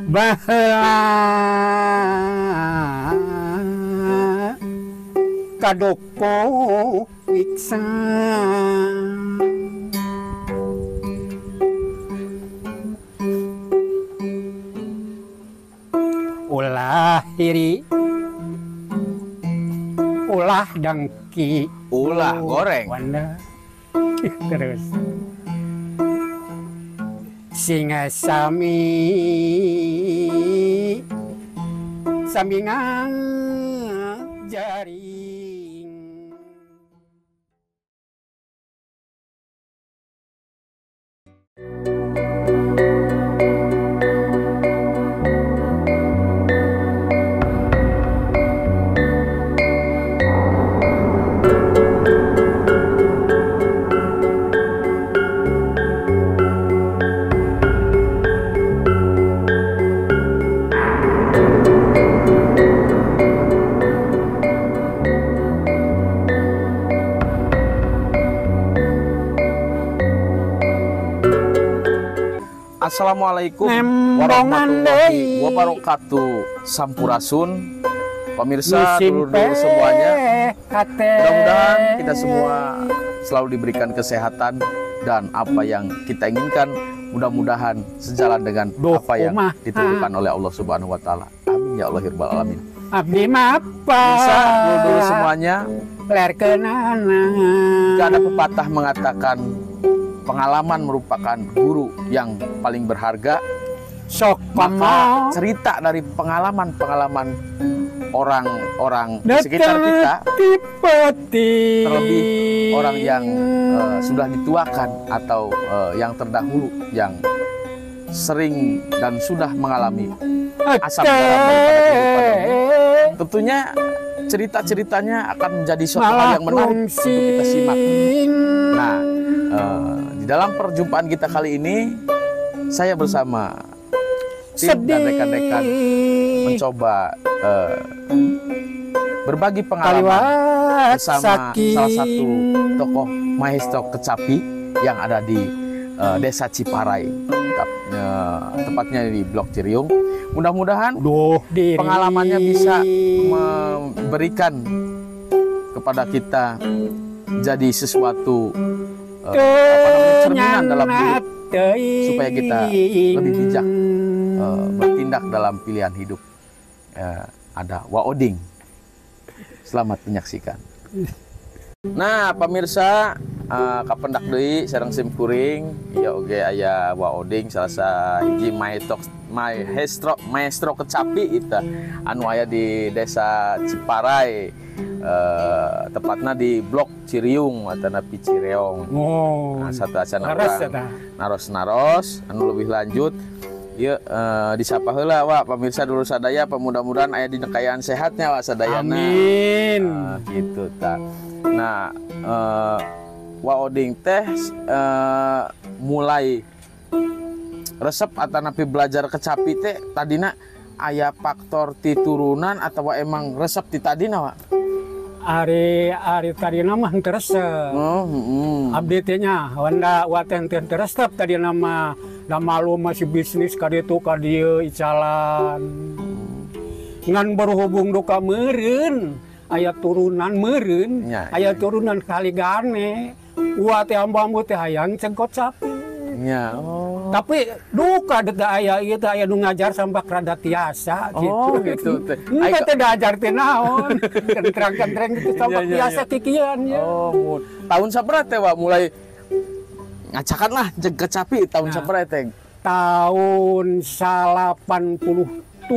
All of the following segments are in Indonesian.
baheula kadoko wiksa ulah hiri ulah dangki Ulah goreng. Wanda terus singa sami samingang jaring. Assalamualaikum warahmatullahi wabarakatuh. Sampurasun pemirsa dulur-dulur semuanya. Mudah-mudahan kita semua selalu diberikan kesehatan dan apa yang kita inginkan mudah-mudahan sejalan dengan apa yang ditentukan oleh Allah Subhanahu wa taala. Amin ya Allah rabbal alamin. Abdi mapa Pemirsa dulur-dulur semuanya, lerkeunana. jika ada pepatah mengatakan pengalaman merupakan guru yang paling berharga, Sok maka cerita dari pengalaman-pengalaman orang-orang di sekitar kita, terlebih orang yang sudah dituakan atau yang terdahulu, yang sering dan sudah mengalami asam garam daripada kehidupan ini, tentunya cerita-ceritanya akan menjadi suatu hal yang menarik untuk kita simak. Nah, di dalam perjumpaan kita kali ini, saya bersama tim dan rekan-rekan mencoba berbagi pengalaman bersama salah satu tokoh maestro kecapi yang ada di Desa Ciparai, tepatnya di Blok Ciriung. Mudah-mudahan pengalamannya bisa memberikan kepada kita jadi sesuatu cerminan dalam hidup, supaya kita lebih bijak bertindak dalam pilihan hidup. Ada Waoding. Selamat menyaksikan. Nah, pemirsa, kapendak deui sareng sim kuring, ieu oge aya Waoding salah hiji maestro kecapi itu anu aya di Desa Ciparai, tepatnya di Blok Ciriung atau Napi Cireong. Nah, satu acana naros anu lebih lanjut ieu disapa heula wa pemirsa dulur sadaya, mudah-mudahan aya di nekayaan sehatnya wa sadayana. Amin. Gitu ta. Nah, Waoding teh mulai resep atau napi belajar kecapi teh tadina aya faktor ti turunan atau emang resep ti tadina wa? Ari tadina mah henteu resep. Abdi teh nya wanda waten teh resep tadina mah da malu masih bisnis ka ditu ka dieu icalan. Ngan berhubung duka meureun aya turunan meureun, aya turunan kaligane. Wa teh ambu teh hayang cengkot sapi. Ya. Tapi duka da aya ieu teh aya nu ngajar sampak rada tiasa gitu. Gitu teh. Engke teh diajar teh naon. Kentrang-kentreng gitu sampak tiasa kikian ya. Tahun sabaraha teh wa mulai ngacakan lah jeung kecapi tahun sabaraha teh? Tahun 87.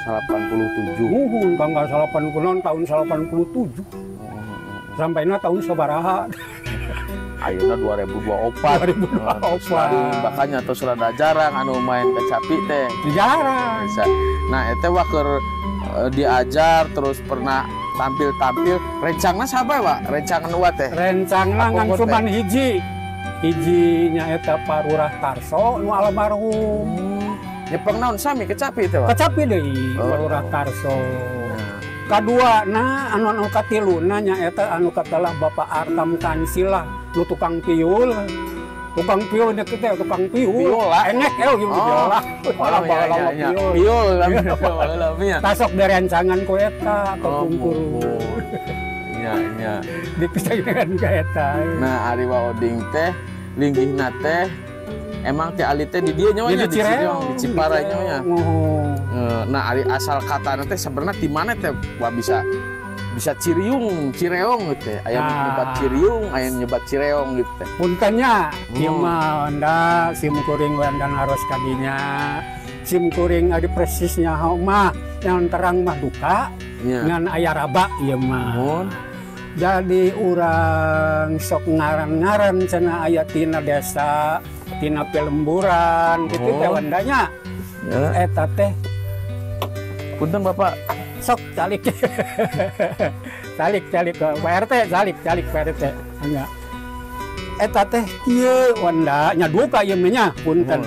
87. Tanggal 80 tahun 87. Sampaina tahun sabaraha? Ayeuna 2024. Makanya atau surada jarang anu main kecapi teh. Jarang. Nah, eta wa keur diajar terus pernah tampil-tampil. Rencangna saha wa? Rencangan wa teh? Rencangna ngan cuman hiji. Hijinya eta Parurah Tarso nu almarhum. Nyepeng naon sami kecapi teh wa? Kecapi deui Parurah Tarso. Kadua na anu katiluna nya eta anu katelah Bapak Artam Kansila nu tukang piul. tukang piol nya kita tukang piol. Piola. Enek gitu biola. Malah bawa piol. Piol lamnya. Tasok dari rancangan ku eta ke kungkuru. Iya. Dipisahan ka eta. Nah, ari Oding teh linggihna teh emang teh ali teh di dieu nya Di di Ciparai nya. Nah, ari asal katana teh sebenarnya di mana teh bisa Cireong gitu teh. Aya nyebat Ciriung, aya nyebat Cireong gitu teh. Puntennya ieu mah anda sim kuring wandan harus kadinya. Sim kuring ada persisnya mah yang terang mah duka ngan aya raba ieu mah. Jadi urang sok ngaran-ngaran cenah aya tina desa, tina pelemburan gitu teh wandanya. Eta teh punten Bapak sok calik calik ke PRT calik PRT enggak eta teh kieu wanda nya duka ieu nya punten.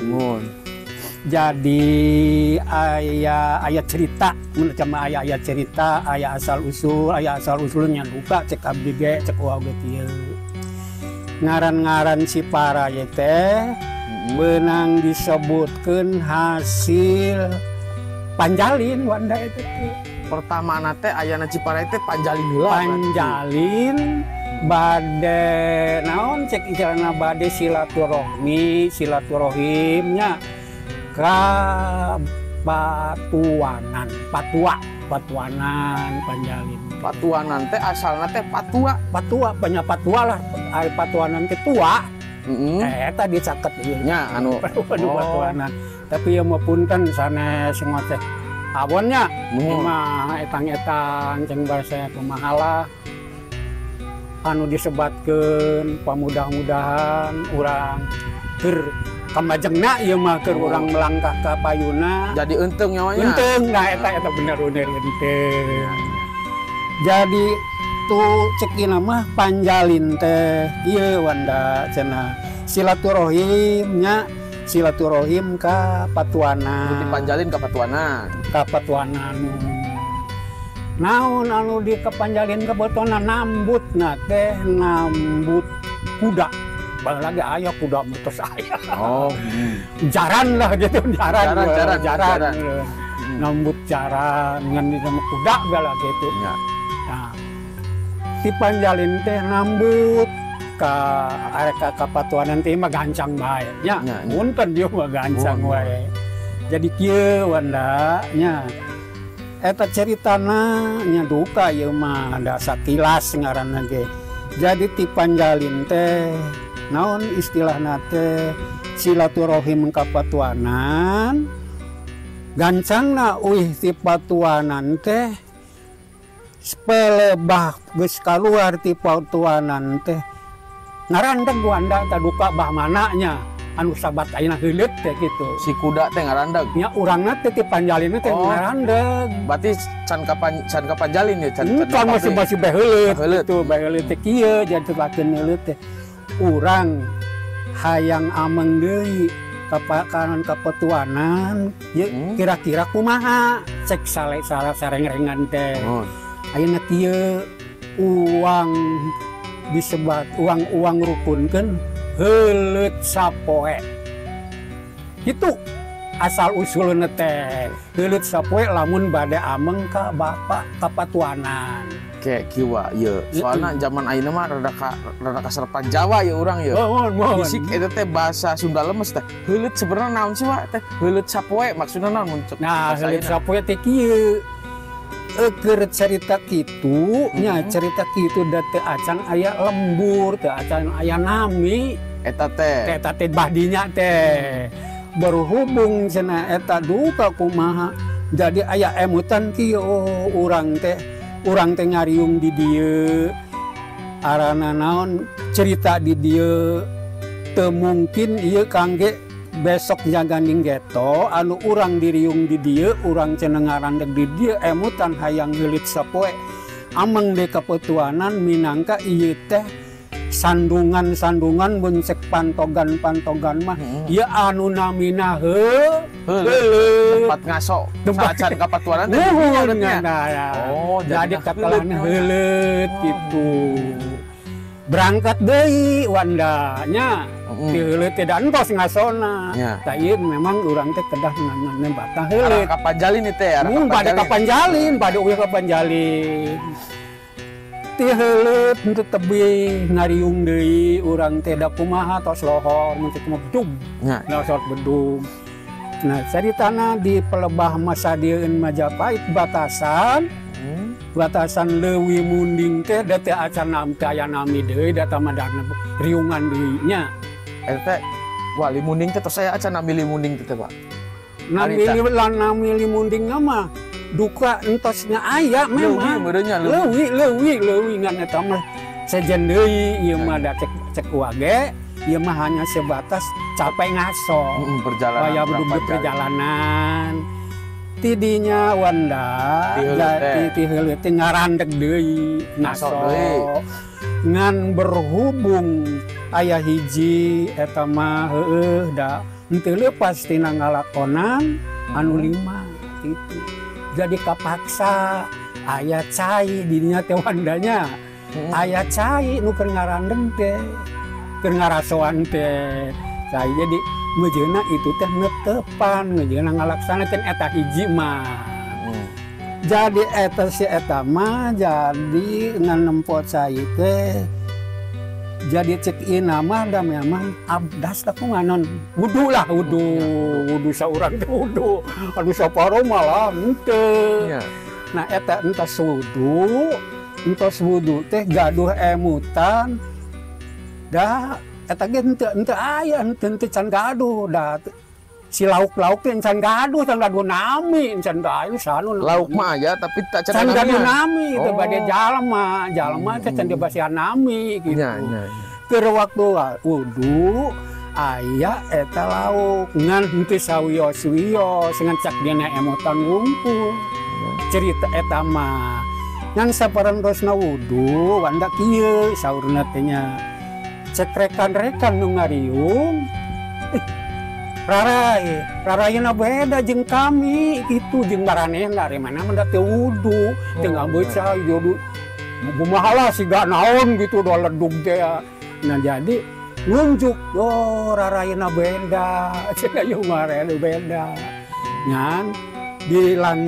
Jadi aya cerita mun cama aya cerita aya asal usulnya duka cek abdi ge cek wa ge kieu ngaran-ngaran Ciparai teh beunang disebutkeun hasil panjalin wanda itu pertama nate ayana Ciparai teh panjalin heula. Panjalin bade naon cek icarana bade silaturahimnya ka patuanan panjalin. Patuanan teh asalna teh patua banyak patua lah ari patuanan teh tua. Eta dicaket ieu nya anu patuanan. Tapi ieu mah punten sanes ngoteh awonnya mah etang-etang ceng basa kumaha anu disebatkeun pamudah-mudahan urang keur kamajengna ieu mah keur urang melangkah ka payuna jadi eunteng nyawanya. Eunteng nah eta bener eunteng. Jadi tu cekina mah panjalin teh ieu wanda cenah silaturahimnya silaturahim ka patuanan. Dipanjalin ka patuanan. Naon anu di kepanjalin ka patuanan nambutna teh nambut kuda. Bang lagi aya kuda mutus aya. Jaran lah gitu jaran. Nambut jaran ngan sama kuda bala gitu. Nah, dipanjalin teh nambut ka patuanan teh mah gancang bae nya. Punten dia mah gancang wae. Jadi kieu wanda nya eta ceritana nya duka ieu mah ada sakilas ngaranna ge. Jadi ti panjalin teh naon istilahna teh silaturahim ka patuanan gancangna uih ti patuanan teh pelebah geus kaluar ti patuanan teh ngarandeg wanda taduka bah mananya anu sabat ayeuna heuleut teh kitu. Si kuda teh ngarandeg. Nya urangna teh ti panjalina teh ngarandeg. Berarti can ka panjalin ya can masih bae heuleut kitu bae heuleut teh kieu jadi telakeun heuleut teh urang hayang ameng deui kanan kapetuanan ye kira-kira kumaha cek sareng-rengan teh. Ayeuna kieu uang disebat uang rukunkeun heuleut sapoe. Itu asal usulna teh. Heuleut sapoe lamun bade ameng ka bapak kapatuanan. Kayak kiwa ieu. Soalna zaman ayeuna mah rada kaserpan Jawa ya urang ya. Bisik eta teh bahasa Sunda lemes teh. Heuleut sebenarnya naon sih Pak teh? Heuleut sapoe maksudna naon muncul. Nah, heuleut sapoe teh kieu. Keur cerita kitu nya cerita kitu da teu acan aya lembur, teu acan aya nami. Eta teh bahdinya teh. Berhubung cenah eta duka kumaha. Jadi aya emutan kieu urang teh ngariung di dieu. Arana naon cerita di dieu teu mungkin ieu kangge besok jaganing geto anu urang diriung di dieu urang cenah ngarandeg di dieu emutan hayang heuleut sapoe ameng de kapetuanan minangka ieu teh sandungan mun cek pantogan mah ieu anu namina heuleut tempat ngaso sacan kapatuanan teh jadi katalana heuleut gitu. Berangkat deui wandanya Ti heuleut teh da entos ngasona. Ya. Tah ieu memang urang teh kedah ngan batang heuleut. Arah Kapanjalin teh, arah Mun bade ka Panjalin, bade uya ka Panjalin. Ti heuleut henteu tebih ngariung deui urang teh da kumaha tos lohor mun teh kumaha bedug. Ya. Ngasot bedug. Nah, caritana di pelebah Masadieueun Majapahit batasan batasan leuwih munding teh da teh acan teh aya nami deui da tamadana riungan deui nya. Eta wali munding teh tos aya acan nami munding teh Pak. Nami munding mah duka entosnya aya memang. Leuwih ngan eta mah sejen deui ieu mah da cek wage. Ieu mah hanya sebatas capek ngaso. Perjalanan. Kaya bedug perjalanan. Tidinya wanda ti heuleut teh ngarandeg deui ngaso. Ngan berhubung aya hiji eta mah heueuh da henteu leupas tina ngalakonan anu 5 kitu. Jadi kapaksa aya cai didinya teh wandanya. Aya cai nu keur ngarandeg teh. Keur ngarasoan teh. Cai jadi mejeuna itu teh netepan ngejeuna ngalaksanakeun eta hiji mah. Jadi eta mah jadi nganempot cai teh jadi cek ina mah da memang abdas da kumanon wudu saurang teh wudu anu saparo malah henteu. Nah eta entos wudu teh gaduh emutan da eta ge henteu aya henteu can gaduh da si lauk-lauk teh can gaduh nami can aya sanu lauk mah aya tapi tak can gaduh nami teu bade jalma teh can dibasihan nami gitu. Keur waktu wudu aya eta lauk ngan henteu sawios-wios ngan cak dina emutan ngumpul. Cerita eta mah ngan saparentosna wudu wanda kieu saurna teh nya. Cek rekan-rekan nu ngariung rarayna beda jeung kami gitu jeung maranehna dari mana mah teu wudu teu ngambeuc cai jodoh kumaha siga naon gitu do ledug teh. Nah jadi nunjuk rarayna beda cek aya marene beda ngan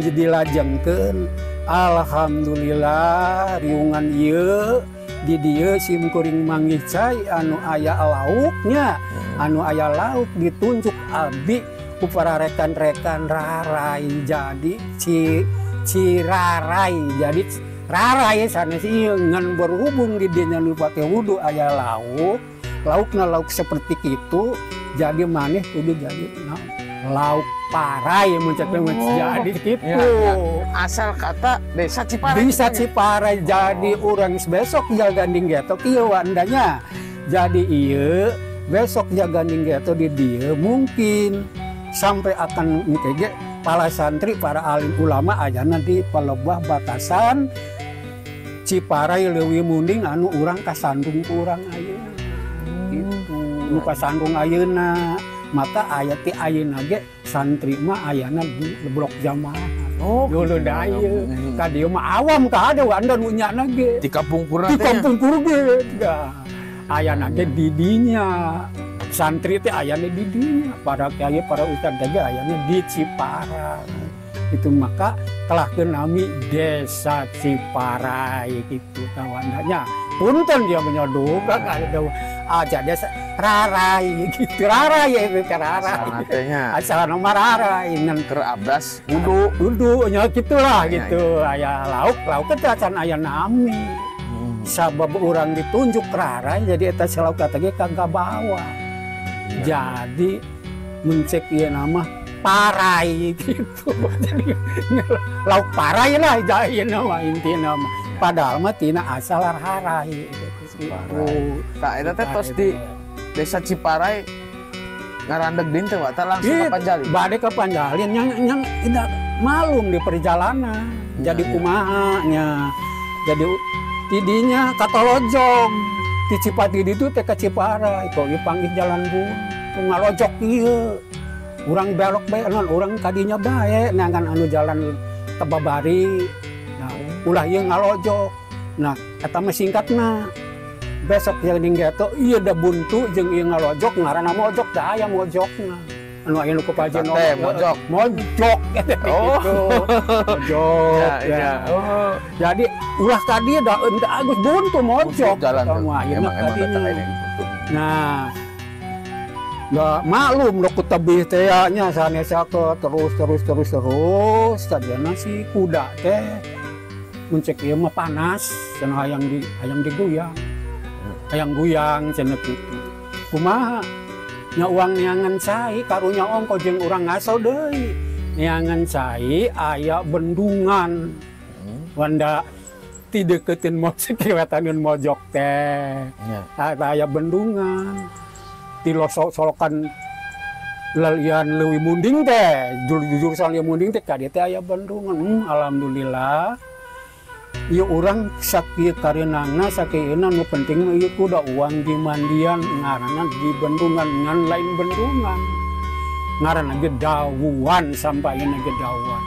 dilajengkeun alhamdulillah riungan ieu di dieu sim kuring manggih cai anu aya lauknya anu aya lauk ditunjuk abdi ku para rekan-rekan rarai jadi Cirarai jadi rarai sanes ieu ngan berhubung di dieu nu pake wudu aya laukna lauk seperti itu jadi maneh kudu jadi lauk parai muncak jadi gitu. Asal kata desa Ciparai. Desa Ciparai jadi orang besok jaganding geto ieu wandanya. Jadi ieu besok jaganding geto di dieu mungkin sampai akan mikege para santri para alim ulama ayana di pelebah batasan Ciparai leuwih munding anu urang kasandung ku urang ayeuna. Gitu. Nu kasandung ayeuna mata ayat ti ayeuna ge santri mah ayana di blok jamaah. Dulu daya ka dieu mah awam ka ada wanda nu nyana ge. Di kampung pura teh. Di kampung pura ge. Ayana ge di dinya. Santri teh ayana di dinya. Para kiai para ustad ge ayana di Ciparai. Itu maka telah nami desa Ciparai gitu tawandanya. Punten dia menyodokan ada aja desa rarai gitu rarai itu rarai asal nama rarai ngan terabdas wudu nya gitulah gitu aya lauk teh acan aya nami sabab urang ditunjuk rarai jadi eta lauk teh ge kagak bawa jadi mencek ieu nama parai gitu jadi lauk parai lah jadi nama intina mah padahal mah tina asal rarai gitu. Tah eta teh tos di desa Ciparai ngarandeg din teh wata langsung ke Panjalin. Bade ke Panjalin yang indah malum di perjalanan. Jadi kumaha nya. Jadi tidinya katolojog di Cipatidi itu teh ke Ciparai kok dipanggil jalan bun. Ngalojok ieu. Urang belok bae urang kadinya bae ngangan anu jalan Tebabari. Nah, ulah ieu ngalojok. Nah, eta mah singkatna. besok yang ninggeto iya da buntu jeung ieu ngalojok ngaranna mojok da aya mojokna anu aya nu kepajen mojok eta oh gitu mojok ya. Oh jadi ulah ka dieu da Agus buntu mojok jalan emang nah da maklum da ku tebih teh nya sanesa ke terus tadiana si kuda teh muncek ieu mah panas cenah hayang diguyang cenah kitu kumaha nya uang neangan cai karunya ongko jeung urang ngasal deui neangan cai aya bendungan wanda ti deukeuteun mojok wetaneun mojok teh aya bendungan ti losok-solokan lalian leuwih munding teh jurusan leuwih munding teh ka dieu teh aya bendungan alhamdulillah ieu urang sakieu kareunana sakieuna nu penting mah ieu kuda uang di mandian ngaranna di bendungan ngan lain bendungan ngaranna ge dawuan sampaeuna ge dawuan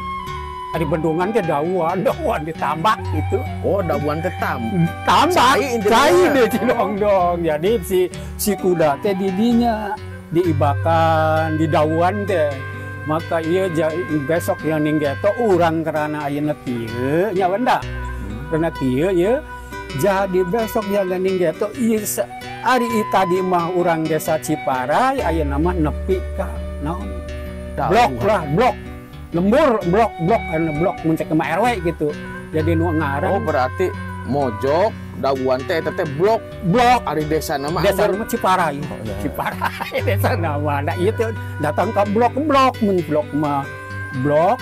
ari bendungan teh dawuan ditambak gitu oh dawuan teh tambak cai deh dong jadi si kuda teh didinya diibakan di dawuan teh maka ieu besok yang ninggeto urang karana ayeuna kieu nya wenda karena kieu ye jadi besok yang ninggeto ieu ari tadi mah urang desa Ciparai ayeuna mah nepi ka naon blok lembur blok muncak ke RW gitu jadi nu ngaran oh berarti mojok dawuan teh eta teh blok ari desa nama Ciparai Ciparai desa nama da ieu teh datang ka blok mun blok mah blok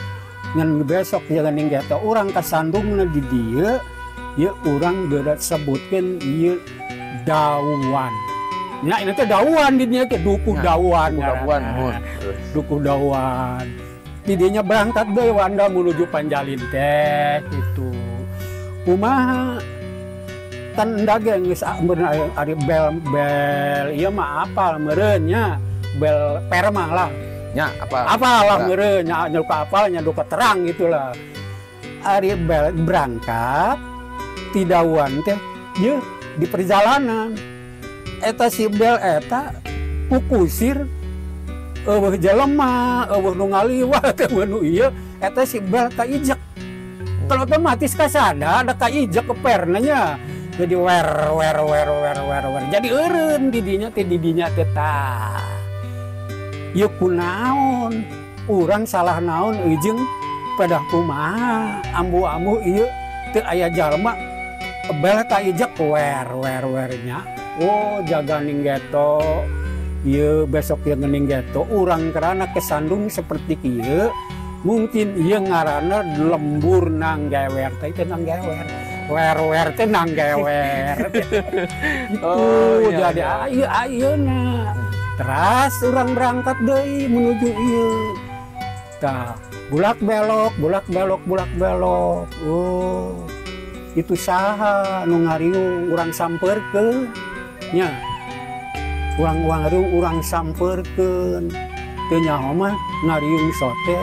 ngan besok jangan ninggeto urang kasandungna di dieu ieu urang geura sebutkeun ieu dawuan nya ini teh dawuan di dieu teh dukuh dawuan dukuh dawuan didinya berangkat deui wanda menuju Panjalin teh gitu kumaha kan endage geus ari bel ieu mah apal meureun nya bel perma lah nya apal lah meureun nya luka apal nya luka terang gitulah ari bel berangkat ti dawuan teh ieu di perjalanan eta si bel eta kukusir eueuh jelema eueuh nu ngaliwat teh nu ieu eta si bel kaijek kalau otomatis kasada ada kaijek ke perna nya jadi wer jadi eureun didinya teh tah ieu kunaon urang salah naon jeung pedah kumaha ambu ieu teu aya jalma bel kaijek wer nya oh jaga ninggeto ieu besok yang ninggeto urang karena kesandung seperti kieu mungkin ieu ngaranna lembur nang gewer teh teh nang gewer wer teh nang gewer itu jadi ayeuna teras urang berangkat deui menuju ieu tah bulak belok oh itu saha nu ngariung urang sampeurkeun nya urang sampeurkeun teu nyaho mah ngariung sote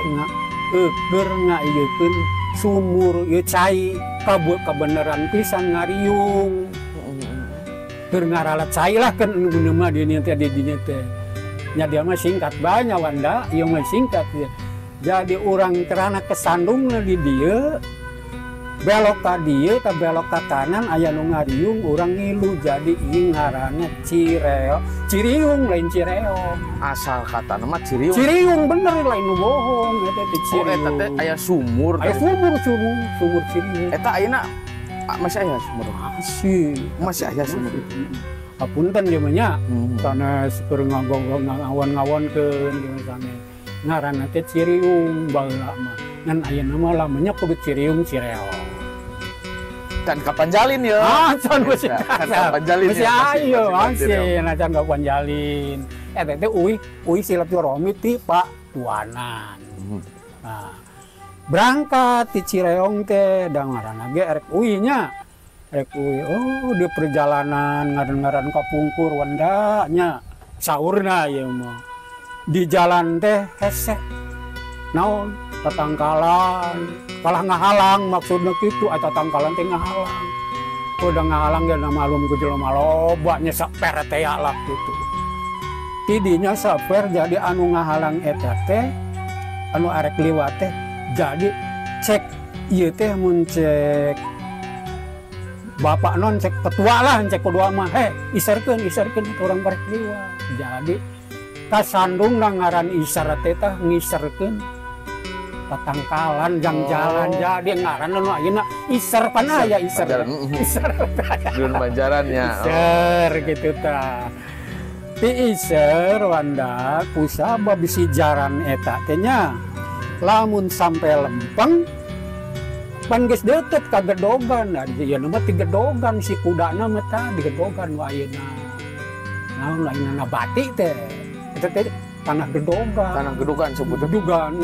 keur ngaieukeun sumur ieu cai kabeneran pisan ngariung keur ngaralat cai lah kan nu mah di dinya teh nya dia mah singkat banyak wanda ieu mah singkat jadi urang kerana kesandungna di dieu belok ka dieu ta belok ka kanan aya nu ngariung urang ngilu jadi ieu ngaranna Ciriung lain Cireong asal katana mah Ciriung bener lain nu bohong eta teh Ciriung eta teh aya sumur sumur Ciriung eta ayeuna masih aya sumur masih aya sumur apunten ieu mah nya sanes keur ngawon-ngawonkeun di sana ngaranna teh Ciriung baheula mah ngan ayeuna mah lamanya kudu Ciriung Cireong can kapanjalin ya can masih kapanjalin masih ayo masih can kapanjalin eta teh uwi silaturahmi ti Pak Tuanan nah berangkat ti Cireong teh da ngaranna ge rek uwi nya rek uwi oh di perjalanan ngaran-ngaran kapungkur wanda nya saurna ieu mah di jalan teh hese naon tatangkalan kalah ngahalang maksudnya gitu atau tatangkalan teh ngahalang udah ngalang ya malum ku jelema loba nya saper teh lah gitu. Tidinya saper jadi anu ngahalang eta teh anu arek liwat teh jadi cek ieu teh mun cek bapak non cek petua lah cek kedua mah isarkeun urang barek liwat. Jadi kasandung ngaran isar teh tah ngisarkeun patangkalan jang jalan jadi ngaran anu ayeuna isar pan aya isar Dun Banjaran ya. Isar gitu tah. Ti isar wanda kusaba bisi jaran eta teh nya lamun sampe lempeng pan geus deutet ka gedogan. Nah ieu mah ti gedogan si kudana mah tah di gedogan wa ayeuna. Naon lainna bati teh. Eta teh tanah gedogan sebut gedogan.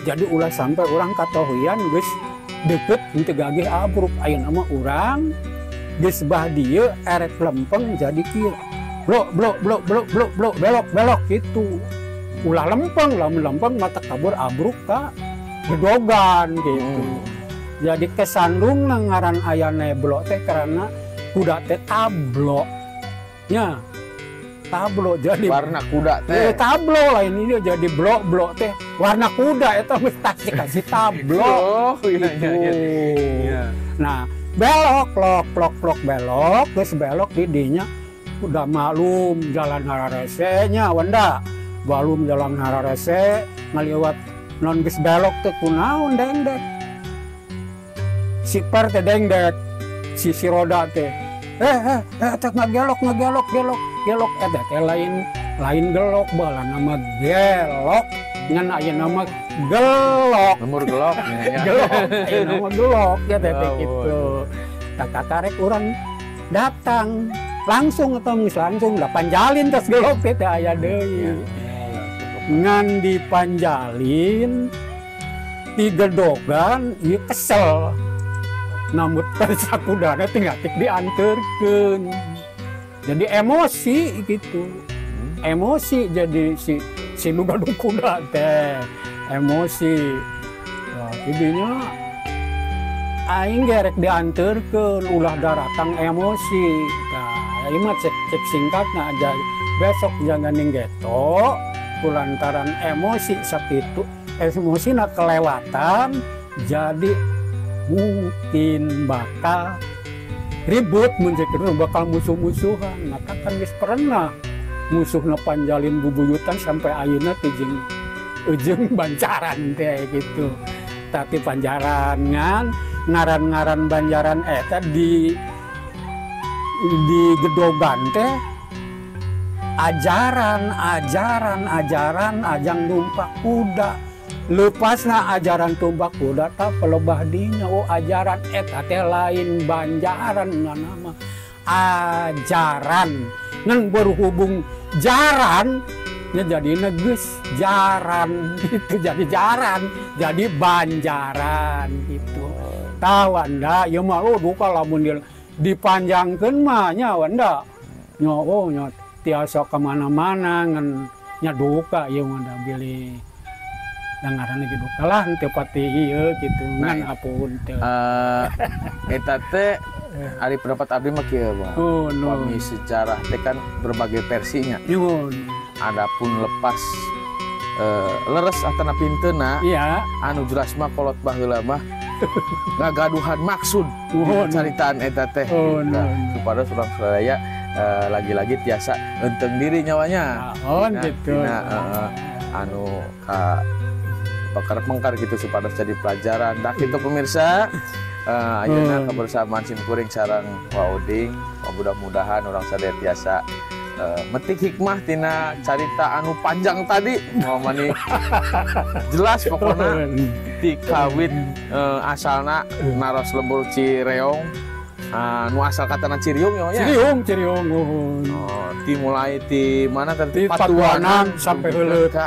Jadi ulah sampai orang katohian geus deket henteu gagih abruk ayeuna mah urang geus bah dieu erek lempeng jadi kieu blok belok gitu. Ulah lempeng lamun lempeng mata kabur abruk ka gedogan gitu. Jadi kesandung ngaran aya neblok teh karena kuda teh tablok nya. Tablo jadi warna kuda teh tablo lain ini dia jadi blok teh warna kuda itu mesti kasih tablo iya. Nah belok belok terus belok di dinya udah maklum jalan hararese nya wanda balum jalan hararese ngaliwat non geus belok teh kunaon dengdek si per teh dengdek si roda teh tak ngagelok eta teh lain gelok bala nama gelok ngan aya nama gelok nomor gelok ya. Gelok aya nama gelok ya teh kitu. Tak karek urang datang langsung atau langsung da panjalin tas gelok teh aya deui. Ngan dipanjalin di gedogan ieu kesel. Namun sakudana tinggal dianterkeun. Jadi emosi gitu. Emosi jadi si nu gaduh kuda teh. Emosi. Nah, jadinya aing gerek dianterkeun ulah daratang emosi. Nah, ieu mah cek singkatna aja. Besok jangan ninggeto kulantaran emosi sakitu. Emosina kelewatan jadi mungkin bakal ribut menjadi bakal musuh-musuhan. Maka kan geus pernah musuhna panjalin bubuyutan sampai ayeuna teh jeung Banjaran teh gitu. Tapi panjarangan ngaran-ngaran Banjaran eta di gedogan teh ajaran ajang numpak kuda. Lepasna ajaran tumbak kuda tak pelebah dinya ajaran eta teh lain Banjaran nama ajaran ngan berhubung jaran nya jadi geus jaran gitu jadi jaran jadi Banjaran gitu. Tah wanda ieu mah duka lamun dipanjangkeun mah nya wanda nya tiasa kemana-mana ngan nya duka ieu wanda bilih ngaranna gitu kalah teu pati ieu gitu ngan apun teh eta teh ari pendapat abdi mah kieu Bang. Wami sejarah teh kan berbagai versinya. Adapun lepas leres atana pinteuna iya anu jelas mah kolot baheula mah ngagaduhan maksud caritaan eta teh kepada surang Surabaya lagi-lagi tiasa enteng diri nyawanya gitu anu ka bakar-mengkar gitu supaya jadi pelajaran. Dah itu pemirsa, ayeuna kebersamaan simkuring sareng Wauding, mudah-mudahan orang sadaya tiasa metik hikmah tina carita anu panjang tadi. Ngomongin jelas pokoknya ti kawit asalna naros lembur Cireong, nu asal katana Ciriung ya. Ciriung. Ti mulai ti mana tadi Patuanan sampai heuleut.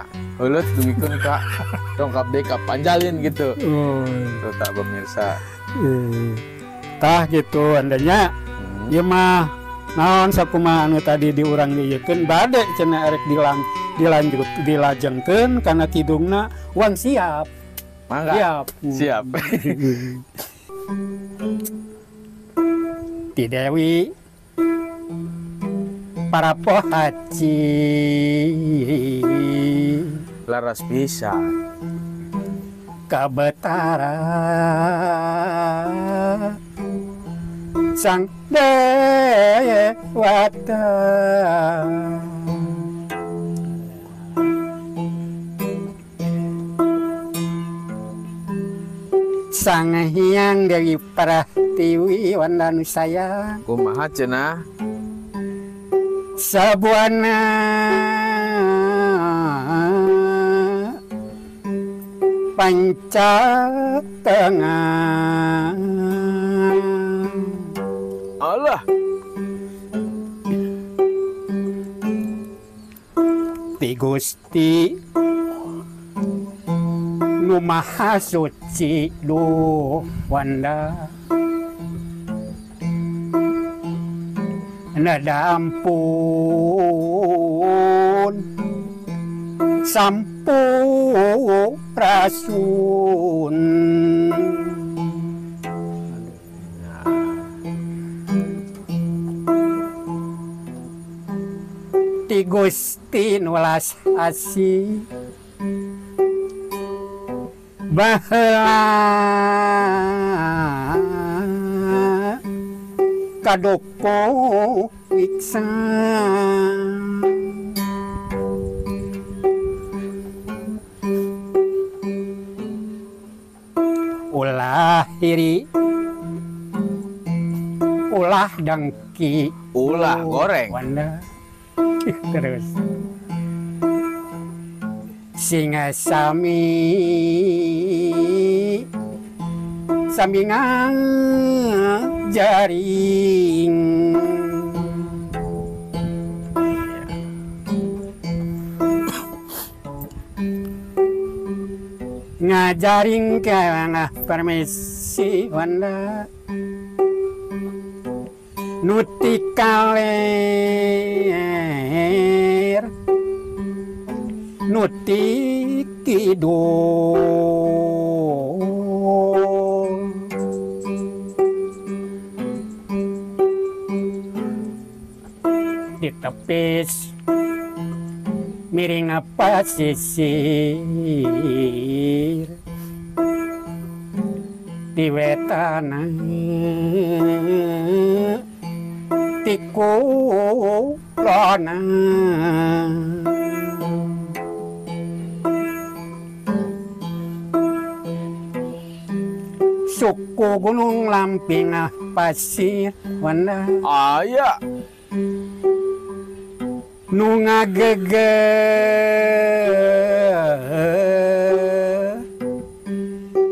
Heuleut dugikeun ka dongkap deui ka Panjalin gitu. Tuh tak pemirsa. Tah gitu andanya. Ieu mah naon sakumaha anu tadi diurang dieukeun bade cenah erek dilajengkeun kana kidungna wan siap. Mangga. Siap. Ti Dewi para pohaci laras bisa ka Betara sang dewata sang hyang Dewi Pratiwi wandanu sayang kumaha cenah sabuana panca tengah Allah ti Gusti nu maha suci duh wanda nada ampun sampurasun ti Gusti nulas asih baheula kadoko wiksa ulah hiri ulah dangki ulah goreng wanda terus singa sami samingang jaring ngajaring kana permisi wanda nuti kaler nuti kidul ditepis miring apa sisir di wetana tiku lona suku gunung lamping pasir wanda aya nu ngageger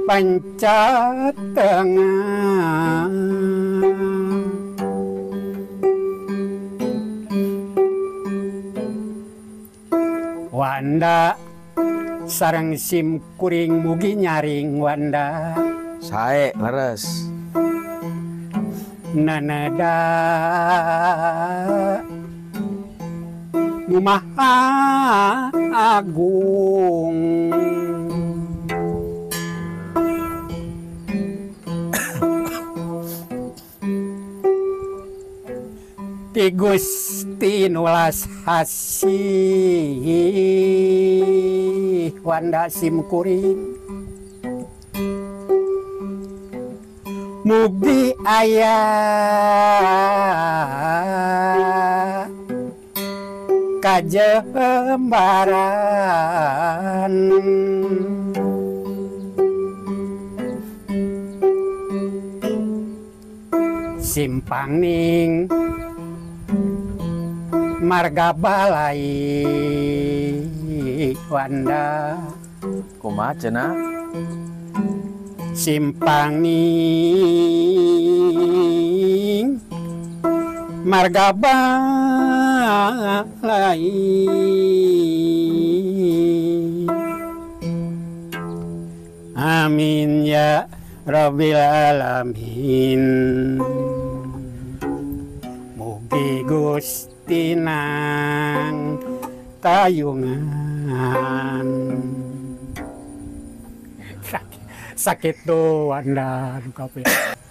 panca tengah wanda sareng sim kuring mugi nyaring wanda sae leres nanada nu maha agung ti Gusti nulas asih wanda sim kuring mugi aya kajembaran simpang ning marga balai wanda kumaha cenah simpang ning marga balai amin ya rabbil alamin mugi Gusti nang tayungan sakit tuh wanda kape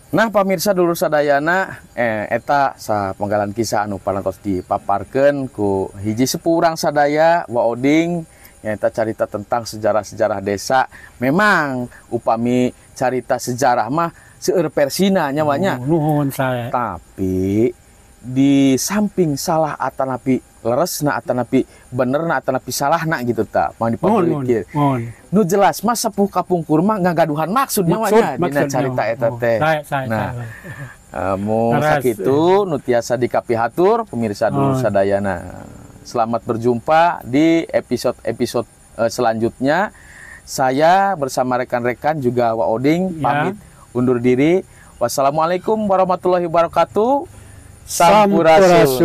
Nah pamirsa dulur sadayana eta sa penggalan kisah anu parantos dipaparkeun ku hiji sepuh urang sadaya Wa Oding eta carita tentang sejarah-sejarah desa. Memang upami carita sejarah mah seueur versina nyawanya. Nuhun saya. Tapi di samping salah atanapi leresna atanapi benerna atanapi salahna gitu ta mang dipapeukeun. Nu jelas mah sepuh kapungkur mah ngagaduhan maksud nyawanya dina carita eta teh. Nah, mun sakitu nu tiasa dikapihatur pemirsa dulur sadayana. Selamat berjumpa di episode selanjutnya. Saya bersama rekan-rekan juga Wa Oding pamit undur diri. Wassalamualaikum warahmatullahi wabarakatuh. Sampurasun.